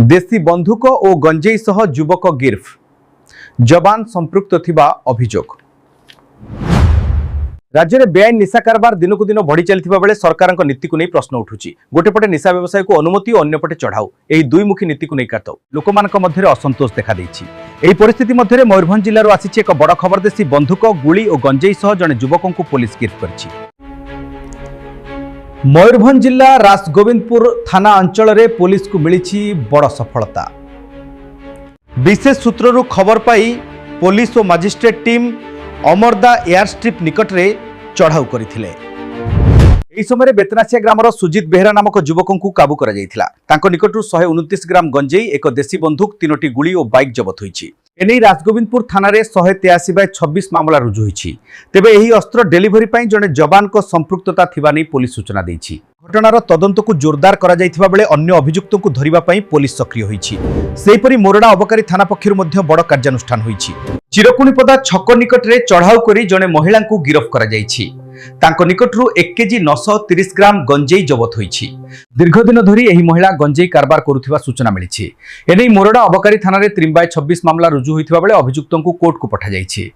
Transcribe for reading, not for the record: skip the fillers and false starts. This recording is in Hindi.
देशी बंधुक और गंजेई सह युवक गिरफ जवान संपृक्त थिबा अभियोग। राज्य में बेआईन निशा कारबार दिनकू दिन बढ़ी चलता बेले सरकार नीति को नहीं प्रश्न उठुची। गोटेपटे निशा व्यवसाय को अनुमति और अन्यपटे चढ़ाऊ यही दुईमुखी नीति को नहीं काटौ लोकमानक मध्य असंतोष देखा देइछि। एही परिस्थिति मध्य मयूरभंज जिल्लार आसिछि एक बड़ खबर। देशी बंधुक गुली और गंजेई सह जड़े युवकों को पुलिस गिरफ्त करिछि। मयूरभंज जिला रासगोविंदपुर थाना अंचल में पुलिस को मिली बड़ सफलता। विशेष सूत्रु खबर पाई पुलिस और मजिस्ट्रेट टीम अमरदा एयर स्ट्रिप निकट में चढ़ाऊ करथिले। एही समय बेतनासिया ग्रामर सुजित बेहेरा नामक युवकों को काबू करा जायथिला। तांको निकटरू 129 ग्राम गंजेई, एक देशी बंधुक, 3टी गुली और बाइक जबत होईछि। एने राजगोविंदपुर थाना रे 183/26 मामला रुजु होईछि। तेबे एही अस्त्र डेलीवरी पई जने जवान को संपृक्तता थिबा नै पुलिस सूचना दैछि। घटनार तदंत को जोरदार करा जायथिबा बेले अन्य अभियुक्तों को धरिबा पई पुलिस सक्रिय होईछि। सेहीपरि मोरडा अबकारी थाना पक्षरु मध्य बड़ कार्यानुष्ठान होईछि। चिरकुणीपदा छक निकट रे चढ़ाऊ करी जने महिला को गिरफ्त करा जायछि। तांको निकटरू 1 केजी 930 ग्राम गंजेई जबत होईछि। दीर्घ दिन धरी एही महिला गंजेई कारबार करुथिबा सूचना मिलिछि। एनै मोरडा अबकारी थाना रे 3/26 मामला रुजु होइथिबा बेले अभियुक्तों को कोर्ट को पठा जायछि।